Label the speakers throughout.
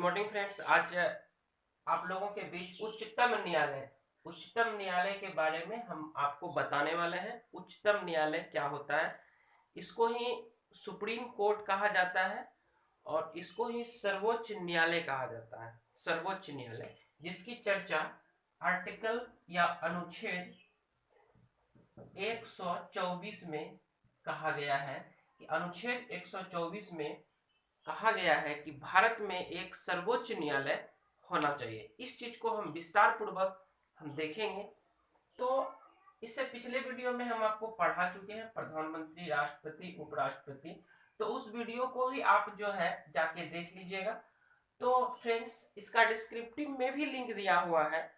Speaker 1: Morning friends. आज आप लोगों के बीच उच्चतम न्यायालय के बारे में हम आपको बताने वाले हैं। उच्चतम न्यायालय क्या होता है, इसको ही सुप्रीम कोर्ट कहा जाता है और इसको ही सर्वोच्च न्यायालय कहा जाता है। सर्वोच्च न्यायालय जिसकी चर्चा आर्टिकल या अनुच्छेद 124 में कहा गया है कि अनुच्छेद 124 में कहा गया है कि भारत में एक सर्वोच्च न्यायालय होना चाहिए। इस चीज को हम विस्तार पूर्वक हम देखेंगे। तो इससे पिछले वीडियो में हम आपको पढ़ा चुके हैं प्रधानमंत्री, राष्ट्रपति, उपराष्ट्रपति। तो उस वीडियो को भी आप जो है जाके देख लीजिएगा। तो फ्रेंड्स, इसका डिस्क्रिप्टिव में भी लिंक दिया हुआ है,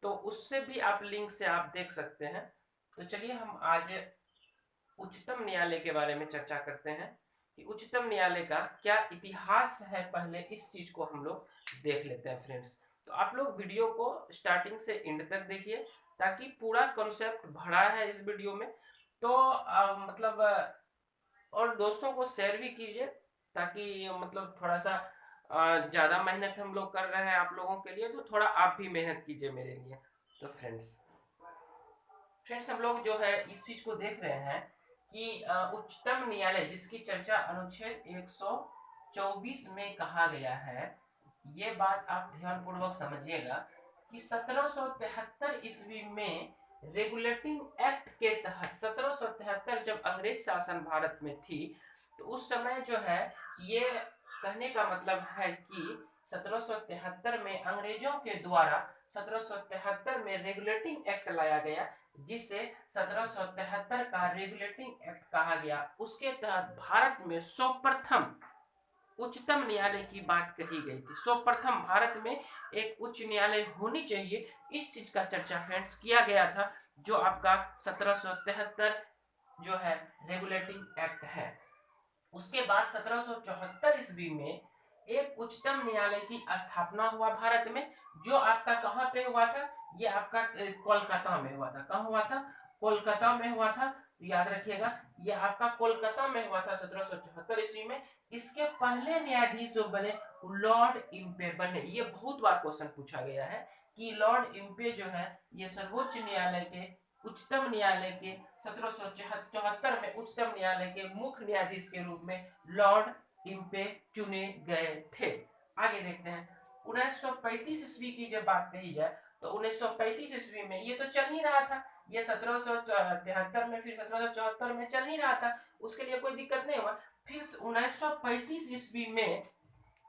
Speaker 1: तो उससे भी आप लिंक से आप देख सकते हैं। तो चलिए हम आज उच्चतम न्यायालय के बारे में चर्चा करते हैं कि उच्चतम न्यायालय का क्या इतिहास है। पहले इस चीज को हम लोग देख लेते हैं फ्रेंड्स। तो आप लोग वीडियो को स्टार्टिंग से एंड तक देखिए ताकि पूरा कॉन्सेप्ट भरा है इस वीडियो में। तो और दोस्तों को शेयर भी कीजिए ताकि थोड़ा सा ज्यादा मेहनत हम लोग कर रहे हैं आप लोगों के लिए, तो थोड़ा आप भी मेहनत कीजिए मेरे लिए। तो फ्रेंड्स हम लोग जो है इस चीज को देख रहे हैं कि उच्चतम न्यायालय जिसकी चर्चा अनुच्छेद 124 में कहा गया है। ये बात आप ध्यान पूर्वक समझिएगा कि 1773 ईस्वी में रेगुलेटिंग एक्ट के तहत 1773 जब अंग्रेज शासन भारत में थी, तो उस समय जो है ये कहने का मतलब है कि 1773 में अंग्रेजों के द्वारा 1773 में रेगुलेटिंग एक्ट लाया गया, जिसे 1773 का रेगुलेटिंग एक्ट कहा गया। उसके तहत भारत में सर्वप्रथम उच्चतम न्यायालय की बात कही गई थी। सर्वप्रथम भारत में एक उच्च न्यायालय होनी चाहिए, इस चीज का चर्चा फ्रेंड्स किया गया था, जो आपका 1773 जो है रेगुलेटिंग एक्ट है। उसके बाद 1774 ईस्वी में एक उच्चतम न्यायालय की स्थापना हुआ भारत में, जो आपका कहां पे हुआ था? ये आपका कोलकाता में हुआ था। कहां हुआ था? कोलकाता में हुआ था। याद रखिएगा, ये आपका कोलकाता में हुआ था 1774 ईस्वी में। इसके पहले न्यायाधीश जो बने लॉर्ड इम्पे बने। ये बहुत बार क्वेश्चन पूछा गया है कि लॉर्ड इम्पे जो है ये सर्वोच्च न्यायालय के उच्चतम न्यायालय के 1774 में उच्चतम न्यायालय के मुख्य न्यायाधीश के रूप में लॉर्ड इम्पे चुने गए थे। आगे देखते हैं 1935 ईस्वी की जब बात कही जाए तो 1935 ईस्वी में ये तो चल ही रहा था। ये 1773 में, फिर 1774 में चल ही रहा था, उसके लिए कोई दिक्कत नहीं हुआ। फिर 1935 ईस्वी में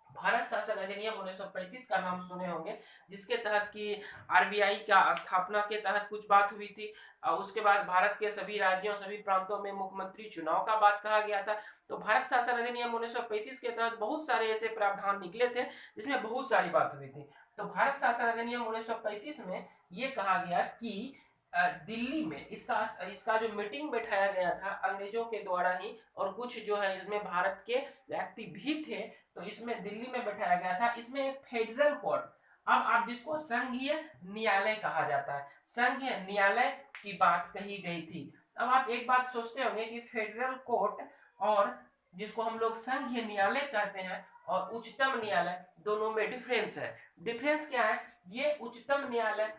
Speaker 1: भारत शासन अधिनियम 1935 का नाम सुने होंगे, जिसके तहत कि आरबीआई का स्थापना के तहत कुछ बात हुई थी। उसके बाद भारत के सभी राज्यों, सभी प्रांतों में मुख्यमंत्री चुनाव का बात कहा गया था। तो भारत शासन अधिनियम 1935 के तहत बहुत सारे ऐसे प्रावधान निकले थे जिसमें बहुत सारी बात हुई थी। तो भारत शासन अधिनियम 1935 में ये कहा गया कि दिल्ली में इसका इसका जो मीटिंग बैठाया गया था अंग्रेजों के द्वारा ही, और कुछ जो है इसमें भारत के व्यक्ति भी थे, तो इसमें दिल्ली में बैठाया गया था। इसमें एक फेडरल कोर्ट, अब आप जिसको संघीय न्यायालय कहा जाता है, संघीय न्यायालय की बात कही गई थी। अब आप एक बात सोचते होंगे कि फेडरल कोर्ट और जिसको हम लोग संघीय न्यायालय कहते हैं और उच्चतम न्यायालय, दोनों में डिफरेंस है। डिफरेंस क्या है? ये उच्चतम न्यायालय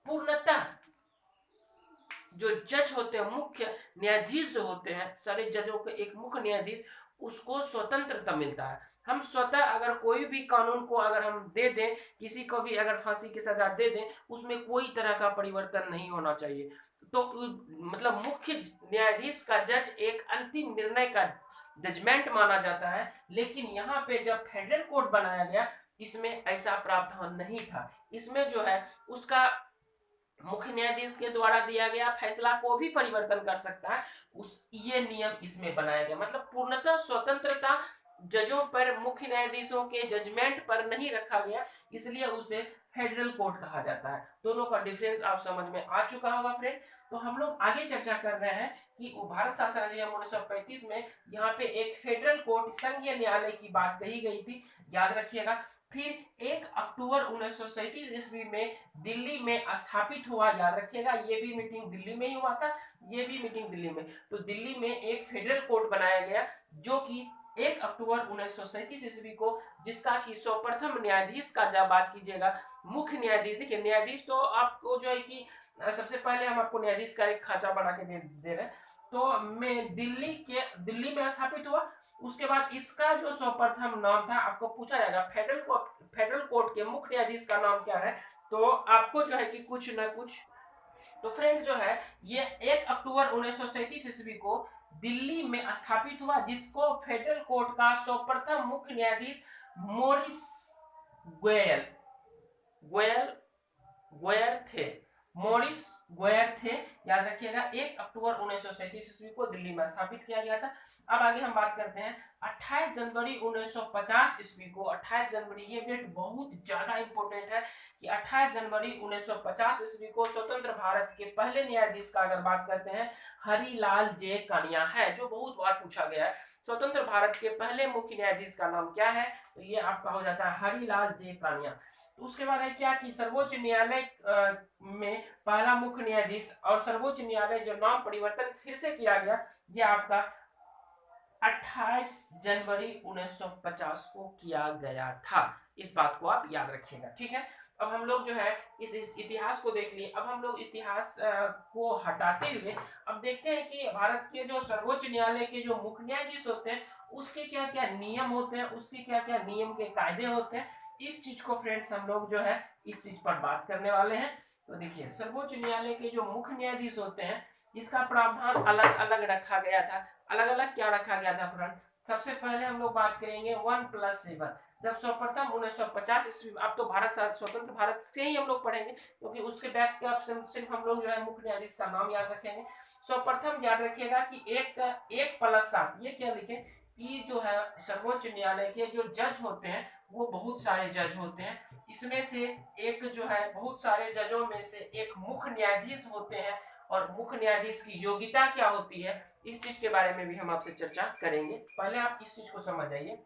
Speaker 1: पूर्णतः जो जज होते हैं, मुख्य न्यायाधीश जो होते हैं, सारे जजों के एक मुख्य न्यायाधीश, उसको स्वतंत्रता मिलता है। हम स्वतः अगर कोई भी कानून को अगर हम दे दें, किसी को भी अगर फांसी की सजा दे दें, उसमें कोई तरह का परिवर्तन नहीं होना चाहिए। तो मुख्य न्यायाधीश का जज एक अंतिम निर्णय का जजमेंट माना जाता है। लेकिन यहाँ पे जब फेडरल कोर्ट बनाया गया, इसमें ऐसा प्रावधान नहीं था। इसमें जो है उसका मुख्य न्यायाधीश के द्वारा दिया गया फैसला को भी परिवर्तन कर सकता है, उस ये नियम इसमें बनाया गया। मतलब पूर्णतः स्वतंत्रता जजों पर, मुख्य न्यायाधीशों के जजमेंट पर नहीं रखा गया, इसलिए उसे फेडरल कोर्ट कहा जाता है। दोनों का डिफरेंस आप समझ में आ चुका होगा फ्रेंड। तो हम लोग आगे चर्चा कर रहे हैं कि भारत शासन अधिनियम 1935 में यहाँ पे एक फेडरल कोर्ट, संघीय न्यायालय की बात कही गई थी, याद रखिएगा। फिर 1 अक्टूबर 1937 ईस्वी में दिल्ली में स्थापित हुआ, याद रखिएगा, ये भी मीटिंग दिल्ली में ही हुआ था, ये भी मीटिंग दिल्ली में। तो दिल्ली में एक फेडरल कोर्ट बनाया गया जो कि 1 अक्टूबर 1937 ईस्वी को, जिसका कि सर्वप्रथम न्यायाधीश का जब बात कीजिएगा, मुख्य न्यायाधीश, देखिए न्यायाधीश तो आपको जो है कि सबसे पहले हम आपको न्यायाधीश का एक खांचा बना के दे रहे हैं। तो मैं दिल्ली में स्थापित हुआ। उसके बाद इसका जो सर्वप्रथम नाम था, आपको पूछा जाएगा फेडरल कोर्ट के मुख्य न्यायाधीश का नाम क्या है, तो आपको जो है कि कुछ ना कुछ। तो फ्रेंड्स जो है ये 1 अक्टूबर 1937 ईस्वी को दिल्ली में स्थापित हुआ, जिसको फेडरल कोर्ट का सर्वप्रथम मुख्य न्यायाधीश मोरिस गोयल गोयल गोयर थे मॉरिस गोयर थे। याद रखिएगा 1 अक्टूबर 1937 ईस्वी को दिल्ली में स्थापित किया गया था। अब आगे हम बात करते हैं 28 जनवरी 1950 ईस्वी को। 28 जनवरी ये डेट बहुत ज्यादा इंपॉर्टेंट है कि 28 जनवरी 1950 ईस्वी को स्वतंत्र भारत के पहले न्यायाधीश का अगर बात करते हैं हरिलाल जे कानिया है, जो बहुत बार पूछा गया है। स्वतंत्र भारत के पहले मुख्य न्यायाधीश का नाम क्या है, तो ये आपका हो जाता है हरिलाल जे कानिया। तो उसके बाद है क्या कि सर्वोच्च न्यायालय में पहला मुख्य न्यायाधीश और सर्वोच्च न्यायालय जो नाम परिवर्तन फिर से किया गया, ये आपका 28 जनवरी 1950 को किया गया था। इस बात को आप याद रखिएगा, ठीक है। अब हम लोग जो है इस इतिहास को देख लिए। अब हम लोग इतिहास को हटाते हुए अब देखते हैं कि भारत के जो सर्वोच्च न्यायालय के जो मुख्य न्यायाधीश होते हैं उसके क्या क्या नियम होते हैं, उसके क्या क्या नियम के कायदे होते हैं। इस चीज को फ्रेंड्स हम लोग जो है इस चीज पर बात करने वाले हैं। तो देखिए सर्वोच्च न्यायालय के जो मुख्य न्यायाधीश होते हैं इसका प्रावधान अलग अलग रखा गया था। अलग अलग क्या रखा गया था फ्रेंड, सबसे पहले हम लोग बात करेंगे 1+7। जब सर्वप्रथम 1950 ईस्वी, अब तो भारत स्वतंत्र भारत से ही हम लोग पढ़ेंगे क्योंकि उसके बैक के ऑप्शन सिर्फ हम लोग जो है मुख्य न्यायाधीश का नाम याद रखेंगे। सर्वप्रथम याद रखिएगा कि 1+7 ये क्या लिखे कि जो है सर्वोच्च न्यायालय के जो जज होते हैं वो बहुत सारे जज होते हैं। इसमें से एक जो है बहुत सारे जजों में से एक मुख्य न्यायाधीश होते हैं, और मुख्य न्यायाधीश की योग्यता क्या होती है इस चीज के बारे में भी हम आपसे चर्चा करेंगे। पहले आप इस चीज को समझ जाइए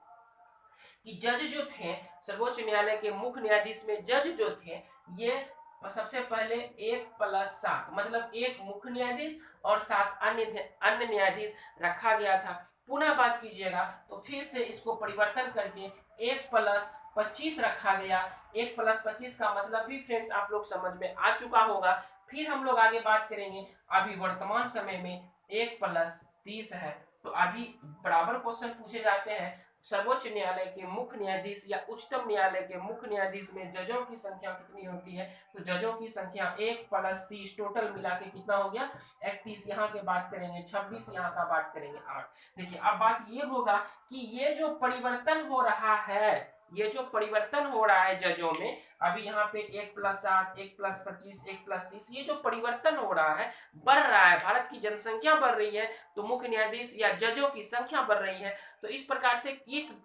Speaker 1: कि जज जो थे सर्वोच्च न्यायालय के मुख्य न्यायाधीश में, जज जो थे ये सबसे पहले 1+7 मतलब एक मुख्य न्यायाधीश और 7 अन्य न्यायाधीश रखा गया था। पुनः बात कीजिएगा तो फिर से इसको परिवर्तन करके 1+25 रखा गया। 1+25 का मतलब भी फ्रेंड्स आप लोग समझ में आ चुका होगा। फिर हम लोग आगे बात करेंगे, अभी वर्तमान समय में 1+30 है। तो अभी बराबर क्वेश्चन पूछे जाते हैं सर्वोच्च न्यायालय के मुख्य न्यायाधीश या उच्चतम न्यायालय के मुख्य न्यायाधीश में जजों की संख्या कितनी होती है, तो जजों की संख्या 1+30 टोटल मिला के कितना हो गया 31। यहाँ के बात करेंगे 26, यहाँ का बात करेंगे 8। देखिए अब बात ये होगा कि ये जो परिवर्तन हो रहा है, ये जो परिवर्तन हो रहा है जजों में, अभी यहाँ पे 1+7, 1+25, 1+30, ये जो परिवर्तन हो रहा है बढ़ रहा है, भारत की जनसंख्या बढ़ रही है तो मुख्य न्यायाधीश या जजों की संख्या बढ़ रही है। तो इस प्रकार से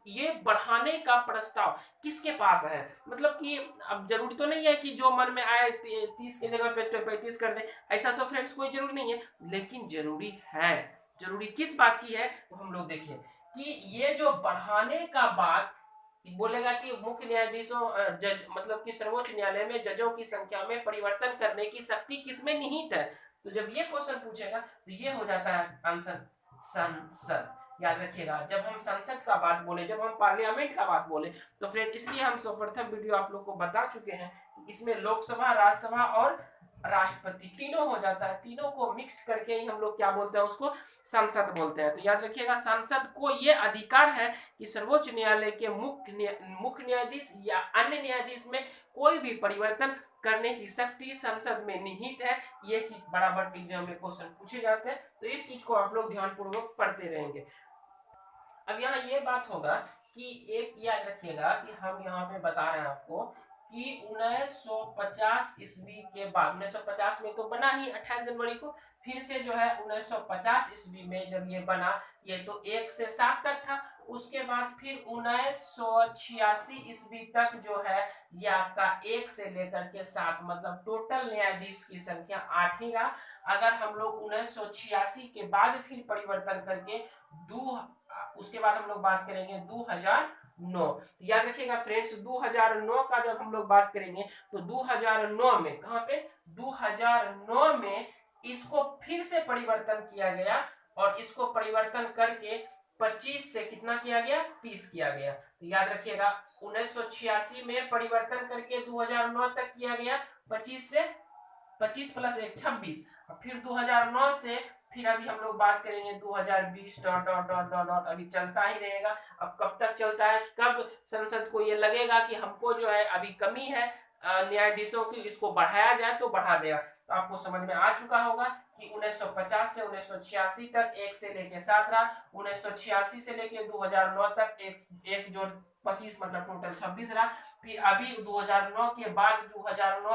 Speaker 1: ये बढ़ाने का प्रस्ताव किसके पास है, मतलब कि अब जरूरी तो नहीं है कि जो मन में आए 30 की जगह पे 35 कर दे, ऐसा तो फ्रेंड्स कोई जरूरी नहीं है, लेकिन जरूरी है। जरूरी किस बात की है तो हम लोग देखिए कि ये जो बढ़ाने का बात बोलेगा कि मुख्य न्यायाधीशों जज मतलब कि सर्वोच्च न्यायालय में जजों की संख्या में परिवर्तन करने की शक्ति किसमें निहित है। तो जब ये क्वेश्चन पूछेगा तो ये हो जाता है आंसर संसद। याद रखिएगा जब हम संसद का बात बोले, जब हम पार्लियामेंट का बात बोले, तो फ्रेंड इसलिए हम सर्वप्रथम वीडियो आप लोग को बता चुके हैं इसमें लोकसभा, राज्यसभा और राष्ट्रपति तीनों हो जाता है। तीनों को मिक्स करके ही हम लोग क्या बोलते हैं, उसको संसद बोलते हैं। तो याद रखिएगा संसद को ये अधिकार है कि सर्वोच्च न्यायालय के मुख्य न्यायाधीश या अन्य न्यायाधीश में कोई भी परिवर्तन करने की शक्ति संसद में निहित है। ये चीज बराबर एग्जाम में क्वेश्चन पूछे जाते हैं, तो इस चीज को आप लोग ध्यानपूर्वक पढ़ते रहेंगे। अब यहाँ ये बात होगा कि एक याद रखिएगा कि हम यहाँ पे बता रहे हैं आपको कि 1950 ईस्वी के बाद, 1950 में तो बना ही 28 जनवरी को, फिर से जो है 1950 ईस्वी में जब ये बना, ये तो 1 से 7 तक था। उसके बाद फिर 1986 ईस्वी तक जो है ये आपका 1 से लेकर के 7 मतलब टोटल न्यायाधीश की संख्या 8 ही रहा। अगर हम लोग 1986 के बाद फिर परिवर्तन करके उसके बाद हम लोग बात करेंगे 2009। तो याद रखिएगा फ्रेंड्स 2009 का जब हम लोग बात करेंगे तो 2009 में कहां पे 2009 में इसको फिर से परिवर्तन किया गया, और इसको परिवर्तन करके 25 से कितना किया गया, 30 किया गया। तो याद रखिएगा 1986 में परिवर्तन करके 2009 तक किया गया 25 से, 25 प्लस 1 26, और फिर 2009 से फिर अभी हम लोग बात करेंगे 2020 dot dot dot dot dot, अभी चलता ही रहेगा। अब कब तक चलता है, कब संसद को ये लगेगा कि हमको जो है अभी कमी है न्यायाधीशों की, इसको बढ़ाया जाए तो बढ़ा देगा। तो आपको समझ में आ चुका होगा कि 1950 से 1986 तक 1 से लेके 7 रहा, 1986 से लेके 2009 तक एक जोड़ 25 मतलब टोटल 26 रहा। फिर अभी 2009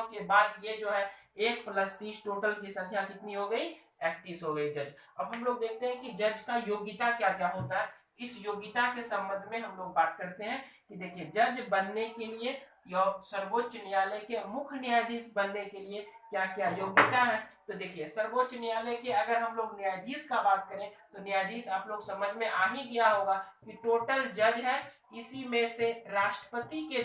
Speaker 1: के बाद ये जो है 1 प्लस 30 टोटल की संख्या कितनी हो गई, 31 हो गई जज। अब हम लोग देखते हैं कि जज का योग्यता क्या क्या होता है। इस योग्यता के संबंध में हम लोग बात करते हैं कि देखिए जज बनने के लिए या सर्वोच्च न्यायालय के मुख्य न्यायाधीश बनने के लिए क्या क्या योग्यता है। तो देखिए सर्वोच्च न्यायालय के अगर हम लोग न्यायाधीश का बात करें तो न्यायाधीश आप लोग समझ में आ ही गया होगा कि टोटल जज है, इसी में से राष्ट्रपति के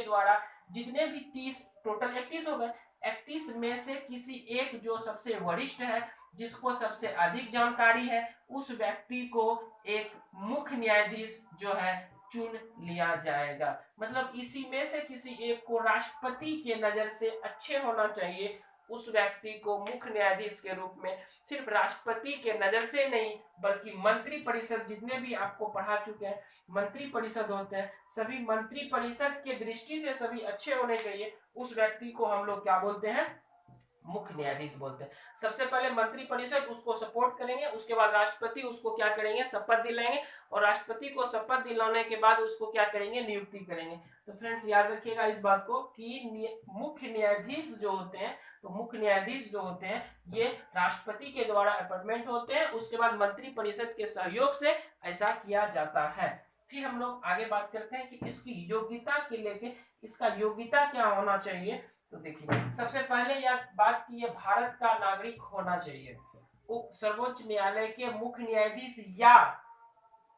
Speaker 1: द्वारा जितने भी 30 टोटल 31 हो गए, 31 में से किसी एक जो सबसे वरिष्ठ है, जिसको सबसे अधिक जानकारी है, उस व्यक्ति को एक मुख्य न्यायाधीश जो है चुन लिया जाएगा। मतलब इसी में से किसी एक को राष्ट्रपति के नजर से अच्छे होना चाहिए, उस व्यक्ति को मुख्य न्यायाधीश के रूप में सिर्फ राष्ट्रपति के नजर से नहीं बल्कि मंत्री परिषद, जितने भी आपको पढ़ा चुके हैं मंत्री परिषद होते हैं, सभी मंत्री परिषद के दृष्टि से सभी अच्छे होने चाहिए, उस व्यक्ति को हम लोग क्या बोलते हैं, मुख्य न्यायाधीश बोलते हैं। सबसे पहले मंत्री परिषद उसको सपोर्ट करेंगे, उसके बाद राष्ट्रपति उसको क्या करेंगे, शपथ दिलाएंगे, और राष्ट्रपति को शपथ दिलाने के बाद उसको क्या करेंगे, नियुक्ति करेंगे। तो फ्रेंड्स याद रखिएगा इस बात को कि मुख्य न्यायाधीश जो होते हैं, तो मुख्य न्यायाधीश जो होते हैं ये राष्ट्रपति के द्वारा अपॉइंटमेंट होते हैं, उसके बाद मंत्री परिषद के सहयोग से ऐसा किया जाता है। फिर हम लोग आगे बात करते हैं कि इसकी योग्यता के लेके, इसका योग्यता क्या होना चाहिए। तो देखिए सबसे पहले यह बात की ये भारत का नागरिक होना चाहिए। सर्वोच्च न्यायालय के मुख्य न्यायाधीश या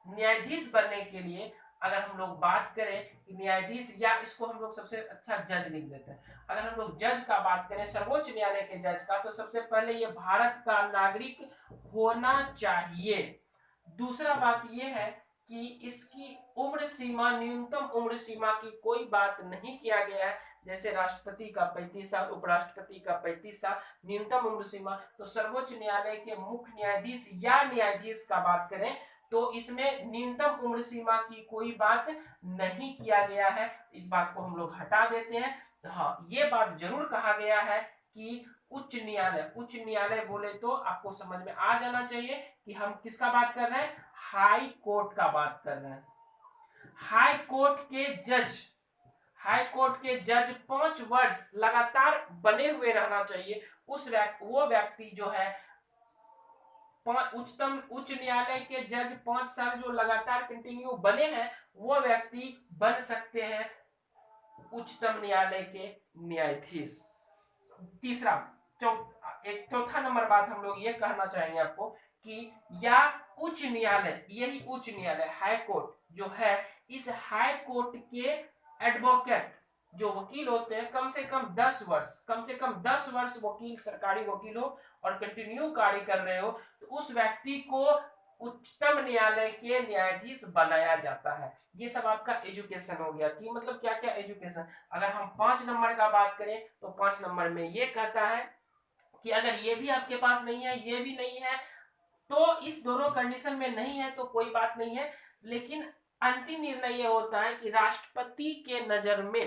Speaker 1: न्यायाधीश बनने के लिए अगर हम लोग बात करें कि न्यायाधीश, या इसको हम लोग सबसे अच्छा जज लिख देते हैं, अगर हम लोग जज का बात करें सर्वोच्च न्यायालय के जज का, तो सबसे पहले ये भारत का नागरिक होना चाहिए। दूसरा बात यह है कि इसकी उम्र सीमा, न्यूनतम उम्र सीमा की कोई बात नहीं किया गया है, जैसे राष्ट्रपति का 35 साल, उपराष्ट्रपति का 35 साल न्यूनतम उम्र सीमा। तो सर्वोच्च न्यायालय के मुख्य न्यायाधीश या न्यायाधीश का बात करें तो इसमें न्यूनतम उम्र सीमा की कोई बात नहीं किया गया है, इस बात को हम लोग हटा देते हैं। हाँ ये बात जरूर कहा गया है कि उच्च न्यायालय बोले तो आपको समझ में आ जाना चाहिए कि हम किसका बात कर रहे हैं, हाई कोर्ट का बात कर रहे हैं। हाई कोर्ट के जज 5 वर्ष लगातार बने हुए रहना चाहिए। वो व्यक्ति जो है उच्च न्यायालय के जज 5 साल जो लगातार कंटिन्यू बने हैं, वो व्यक्ति बन सकते हैं उच्चतम न्यायालय के न्यायाधीश। तीसरा एक चौथा नंबर बात हम लोग ये कहना चाहेंगे आपको कि या उच्च न्यायालय, यही उच्च न्यायालय हाई कोर्ट जो है, इस हाई कोर्ट के एडवोकेट जो वकील होते हैं कम से कम 10 वर्ष वकील, सरकारी वकील हो और कंटिन्यू कार्य कर रहे हो, तो उस व्यक्ति को उच्चतम न्यायालय के न्यायाधीश बनाया जाता है। ये सब आपका एजुकेशन हो गया कि मतलब क्या क्या एजुकेशन। अगर हम 5 नंबर का बात करें तो 5 नंबर में ये कहता है कि अगर ये भी आपके पास नहीं है, ये भी नहीं है, तो इस दोनों कंडीशन में नहीं है तो कोई बात नहीं है, लेकिन अंतिम निर्णय ये होता है कि राष्ट्रपति के नजर में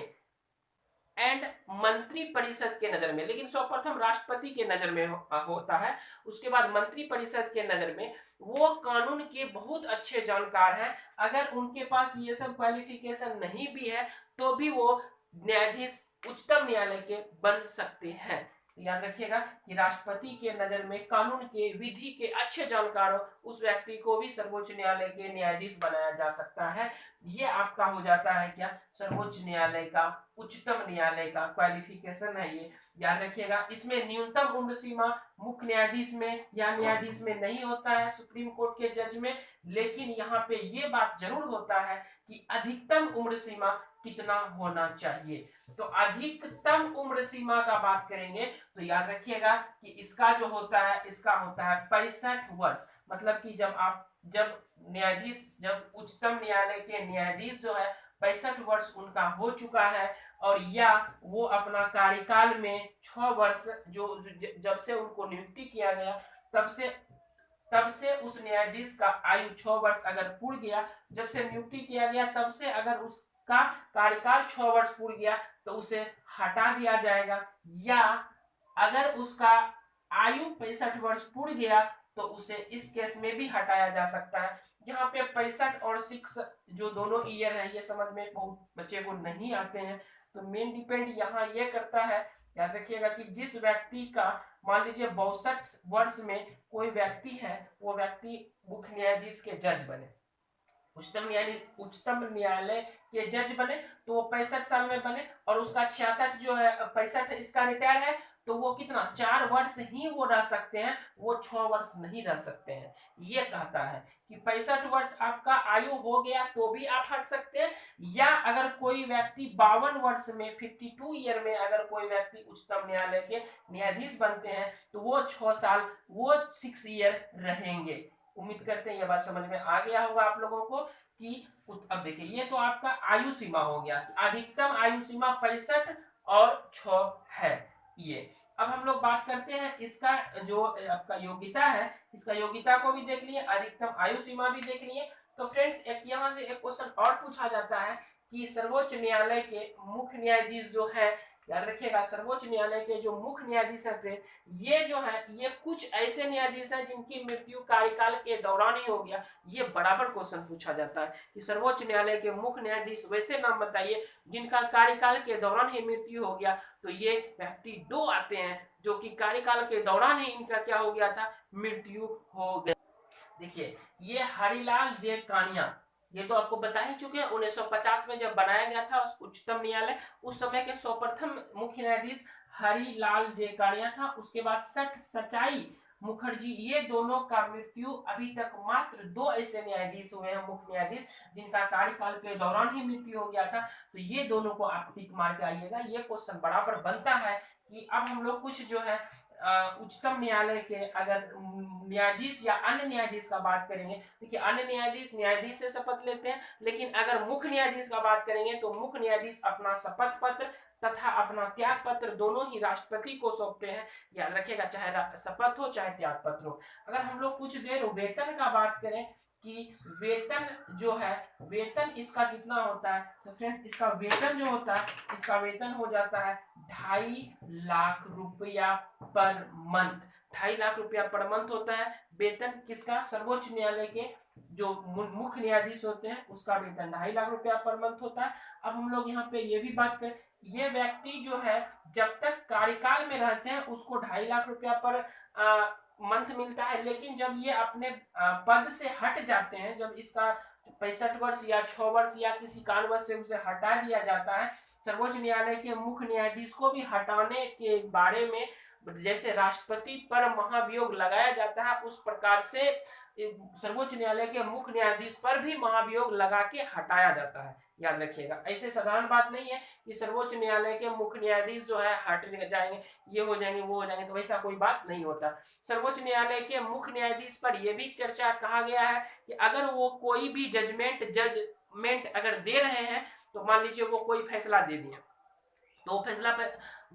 Speaker 1: एंड मंत्री परिषद के नजर में, लेकिन सर्वप्रथम राष्ट्रपति के नजर में होता है, उसके बाद मंत्री परिषद के नजर में वो कानून के बहुत अच्छे जानकार हैं। अगर उनके पास ये सब क्वालिफिकेशन नहीं भी है तो भी वो न्यायाधीश उच्चतम न्यायालय के बन सकते हैं। याद रखिएगा कि राष्ट्रपति के नजर में कानून के, विधि के अच्छे जानकार हो, उस व्यक्ति को भी सर्वोच्च न्यायालय के न्यायाधीश बनाया जा सकता है। ये आपका हो जाता है क्या, सर्वोच्च न्यायालय का, उच्चतम न्यायालय का क्वालिफिकेशन है ये। याद रखिएगा, इसमें न्यूनतम उम्र सीमा मुख्य न्यायाधीश में या न्यायाधीश में नहीं होता है, सुप्रीम कोर्ट के जज में। लेकिन यहाँ पे ये बात जरूर होता है कि अधिकतम उम्र सीमा कितना होना चाहिए। तो अधिकतम उम्र सीमा का बात करेंगे तो याद रखिएगा कि इसका जो होता है, इसका होता है 65 वर्ष। मतलब कि जब न्यायाधीश, जब उच्चतम न्यायालय के न्यायाधीश जो है 65 वर्ष उनका हो चुका है, और या वो अपना कार्यकाल में 6 वर्ष जो जब से उनको नियुक्ति किया गया तब से उस न्यायाधीश का आयु 6 वर्ष अगर पूर्ण गया, जब से नियुक्ति किया गया तब से अगर उसका कार्यकाल 6 वर्ष पूर्ण गया तो उसे हटा दिया जाएगा, या अगर उसका आयु 65 वर्ष पूर्ण गया तो उसे इस केस में भी हटाया जा सकता है। यहाँ पे 65 और 6 जो दोनों ईयर है ये समझ में बहुत बच्चे को नहीं आते हैं। तो मेन डिपेंड यहाँ ये करता है, याद रखिएगा कि जिस व्यक्ति का मान लीजिए 62 वर्ष में कोई व्यक्ति है, वो व्यक्ति मुख्य न्यायाधीश के जज बने, उच्चतम न्यायालय के जज बने, तो वो 65 साल में बने, और उसका 66 जो है 65 इसका रिटायर है, तो वो कितना 4 वर्ष ही वो रह सकते हैं, वो 6 वर्ष नहीं रह सकते हैं। ये कहता है कि 65 वर्ष आपका आयु हो गया तो भी आप हट सकते हैं, या अगर कोई व्यक्ति 52 वर्ष में 52 ईयर में अगर कोई व्यक्ति उच्चतम न्यायालय के न्यायाधीश बनते हैं तो वो 6 साल, वो 6 ईयर रहेंगे। उम्मीद करते हैं यह बात समझ में आ गया होगा आप लोगों को कि अब देखिए ये तो आपका आयु सीमा हो गया, अधिकतम आयु सीमा 65 और 6 है ये। अब हम लोग बात करते हैं इसका जो आपका योग्यता है, इसका योग्यता को भी देख लिए, अधिकतम आयु सीमा भी देख लिए। तो फ्रेंड्स एक यहाँ से एक क्वेश्चन और पूछा जाता है कि सर्वोच्च न्यायालय के मुख्य न्यायाधीश जो है, याद रखिएगा सर्वोच्च न्यायालय के जो मुख्य न्यायाधीश है फ्रेंड, ये जो है ये कुछ ऐसे न्यायाधीश हैं जिनकी मृत्यु कार्यकाल के दौरान ही हो गया। ये बराबर क्वेश्चन पूछा जाता है कि सर्वोच्च न्यायालय के मुख्य न्यायाधीश वैसे नाम बताइए जिनका कार्यकाल के दौरान ही मृत्यु हो गया। तो ये व्यक्ति 2 आते हैं जो कि कार्यकाल के दौरान ही इनका क्या हो गया था, मृत्यु हो गया। देखिए ये हरिलाल जे कानिया, ये तो आपको बता ही चुके हैं, 1950 में जब बनाया गया था उच्चतम न्यायालय, उस समय के सर्वप्रथम मुख्य न्यायाधीश हरिलाल जे कानिया था। उसके बाद सठ सचाई मुखर्जी, ये दोनों का मृत्यु अभी तक मात्र 2 ऐसे न्यायाधीश हुए हैं मुख्य न्यायाधीश जिनका कार्यकाल के दौरान ही मृत्यु हो गया था। तो ये दोनों को आप टिक मार के आइएगा, ये क्वेश्चन बराबर बनता है। कि अब हम लोग कुछ जो है उच्चतम न्यायालय के अगर न्यायाधीश या अन्य न्यायाधीश का बात करेंगे, देखिए अन्य न्यायाधीश से शपथ लेते हैं, लेकिन अगर मुख्य न्यायाधीश का बात करेंगे तो मुख्य न्यायाधीश अपना शपथ पत्र तथा अपना त्याग पत्र दोनों ही राष्ट्रपति को सौंपते हैं। याद रखिएगा चाहे शपथ हो चाहे त्याग पत्र हो। अगर हम लोग कुछ देर वेतन का बात करें कि वेतन जो है, वेतन इसका कितना होता है, तो फ्रेंड्स इसका वेतन जो होता है, इसका वेतन हो जाता है 2.5 लाख रुपया पर मंथ। 2.5 लाख रुपया पर मंथ होता है वेतन किसका, सर्वोच्च न्यायालय के जो मुख्य न्यायाधीश होते हैं उसका वेतन 2.5 लाख रुपया पर मंथ होता है। अब हम लोग यहाँ पे ये भी बात करें, ये व्यक्ति जो है जब तक कार्यकाल में रहते हैं उसको 2.5 लाख रुपया पर मंथ मिलता है, लेकिन जब ये अपने पद से हट जाते हैं, जब इसका 65 वर्ष या 6 वर्ष या किसी कारणवश से उसे हटा दिया जाता है, सर्वोच्च न्यायालय के मुख्य न्यायाधीश को भी हटाने के बारे में जैसे राष्ट्रपति पर महाभियोग लगाया जाता है उस प्रकार से सर्वोच्च न्यायालय के मुख्य न्यायाधीश पर भी महाभियोग लगा के हटाया जाता है। याद रखिएगा ऐसे साधारण बात नहीं है कि सर्वोच्च न्यायालय के मुख्य न्यायाधीश जो है हट जाएंगे, ये हो जाएंगे वो हो जाएंगे, तो वैसा कोई बात नहीं होता। सर्वोच्च न्यायालय के मुख्य न्यायाधीश पर यह भी चर्चा कहा गया है कि अगर वो कोई भी जजमेंट अगर दे रहे हैं, तो मान लीजिए वो कोई फैसला दे दिया, तो फैसला पे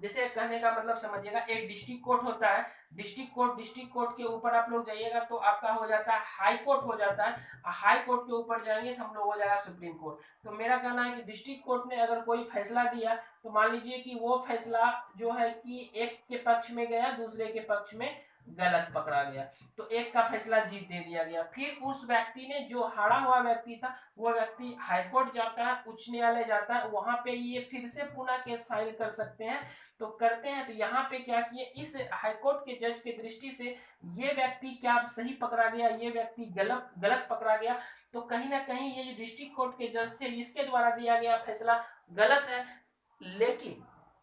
Speaker 1: जैसे कहने का मतलब समझिएगा, एक डिस्ट्रिक्ट कोर्ट होता है, डिस्ट्रिक्ट कोर्ट के ऊपर आप लोग जाइएगा तो आपका हो जाता है हाई कोर्ट हो जाता है, हाई कोर्ट के ऊपर जाएंगे तो हम लोग हो जाएगा सुप्रीम कोर्ट। तो मेरा कहना है कि डिस्ट्रिक्ट कोर्ट ने अगर कोई फैसला दिया तो मान लीजिए कि वो फैसला जो है कि एक के पक्ष में गया, दूसरे के पक्ष में गलत पकड़ा गया, तो एक का फैसला जीत दे दिया गया। फिर उस व्यक्ति ने, जो हारा हुआ व्यक्ति था, वो व्यक्ति हाईकोर्ट जाता है, उच्च न्यायालय जाता है, वहां पे ये फिर से पुनः केस फाइल कर सकते हैं, तो करते हैं। तो यहाँ पे क्या किए, इस हाईकोर्ट के जज के दृष्टि से ये व्यक्ति क्या सही पकड़ा गया, ये व्यक्ति गलत पकड़ा गया, तो कहीं ना कहीं ये जो डिस्ट्रिक्ट कोर्ट के जज थे इसके द्वारा दिया गया फैसला गलत है। लेकिन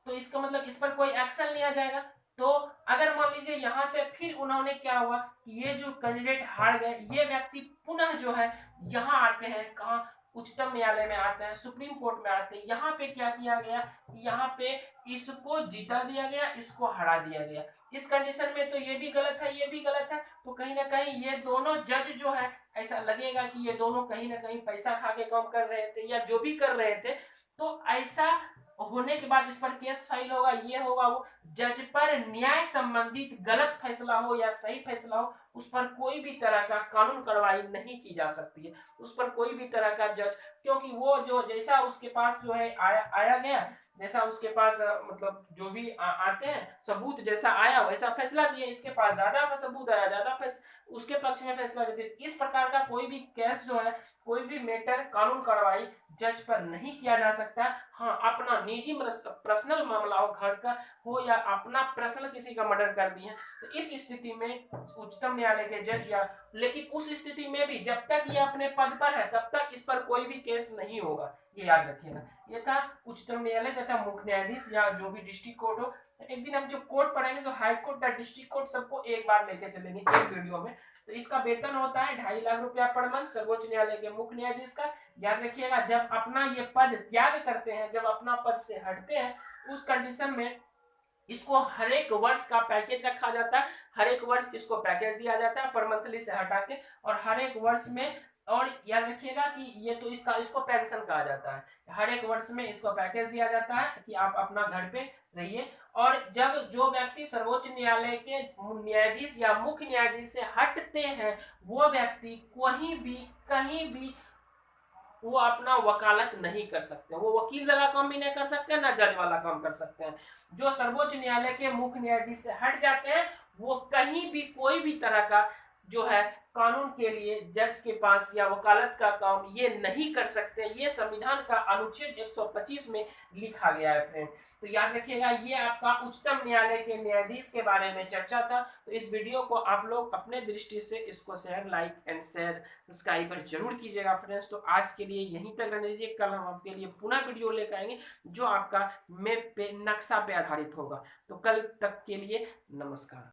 Speaker 1: तो इसका मतलब इस पर कोई एक्शन लिया जाएगा। तो अगर मान लीजिए यहाँ से फिर उन्होंने क्या हुआ कि ये जो कैंडिडेट हार गए, ये व्यक्ति पुनः जो है यहाँ आते हैं, कहाँ, उच्चतम न्यायालय में आते हैं, सुप्रीम कोर्ट में आते हैं। यहाँ पे क्या किया गया, यहाँ पे इसको जिता दिया गया, इसको हरा दिया गया। इस कंडीशन में तो ये भी गलत है, ये भी गलत है। तो कहीं ना कहीं ये दोनों जज जो है, ऐसा लगेगा कि ये दोनों कहीं ना कहीं पैसा खा के काम कर रहे थे या जो भी कर रहे थे। तो ऐसा होने के बाद इस पर केस फाइल होगा, ये होगा वो। जज पर न्याय संबंधित गलत फैसला हो या सही फैसला हो, उस पर कोई भी तरह का कानून कार्रवाई नहीं की जा सकती है, उस पर कोई भी तरह का जज, क्योंकि वो जो जैसा उसके पास जो है आया गया, जैसा उसके पास मतलब जो भी आते हैं सबूत जैसा आया वैसा फैसला दिए। इसके पास ज्यादा सबूत आया, ज्यादा उसके पक्ष में फैसला देते। इस प्रकार का कोई भी केस जो है, कोई भी मैटर कानून कार्रवाई जज पर नहीं किया जा सकता। हाँ, अपना निजी पर्सनल मामला हो, घर का हो या अपना पर्सनल किसी का मर्डर कर दिए, तो इस स्थिति में उच्चतम न्यायालय के जज या, लेकिन उस स्थिति में भी जब तक ये अपने पद पर है तब तक इस पर कोई भी केस नहीं होगा, ये याद रखिएगा। ये था उच्चतम न्यायालय तथा मुख्य न्यायाधीश या जो भी डिस्ट्रिक्ट कोर्ट हो। एक दिन हम जो कोर्ट पढ़ेंगे तो हाई कोर्ट या डिस्ट्रिक्ट कोर्ट सबको एक बार लेके चलेंगे एक वीडियो में। तो इसका वेतन होता है 2.5 लाख रुपया पर मंथ सर्वोच्च न्यायालय के मुख्य न्यायाधीश का। याद रखिएगा, जब अपना ये पद त्याग करते हैं, जब अपना पद से हटते हैं, उस कंडीशन में इसको हर एक वर्ष का पैकेज रखा जाता है, हर एक वर्ष इसको पैकेज दिया जाता है पर मंथली से हटा के, और हर एक वर्ष में, और याद रखिएगा कि ये तो इसको पेंशन कहा जाता है। हर एक वर्ष में इसको पैकेज दिया जाता है कि आप अपना घर पे रहिए। और जब जो व्यक्ति सर्वोच्च न्यायालय के न्यायाधीश या मुख्य न्यायाधीश से हटते हैं, वो व्यक्ति कहीं भी वो अपना वकालत नहीं कर सकते, वो वकील वाला काम भी नहीं कर सकते, ना जज वाला काम कर सकते हैं। जो सर्वोच्च न्यायालय के मुख्य न्यायाधीश से हट जाते हैं, वो कहीं भी कोई भी तरह का जो है कानून के लिए जज के पास या वकालत का काम ये नहीं कर सकते। ये संविधान का अनुच्छेद 125 में लिखा गया है फ्रेंड। तो याद रखिएगा, ये आपका उच्चतम न्यायालय के न्यायाधीश के बारे में चर्चा था। तो इस वीडियो को आप लोग अपने दृष्टि से इसको share, like and share, subscribe जरूर कीजिएगा फ्रेंड्स। तो आज के लिए यहीं तक रहने दीजिए, कल हम आपके लिए पुनः वीडियो लेकर आएंगे जो आपका मैप पे, नक्शा पे आधारित होगा। तो कल तक के लिए नमस्कार।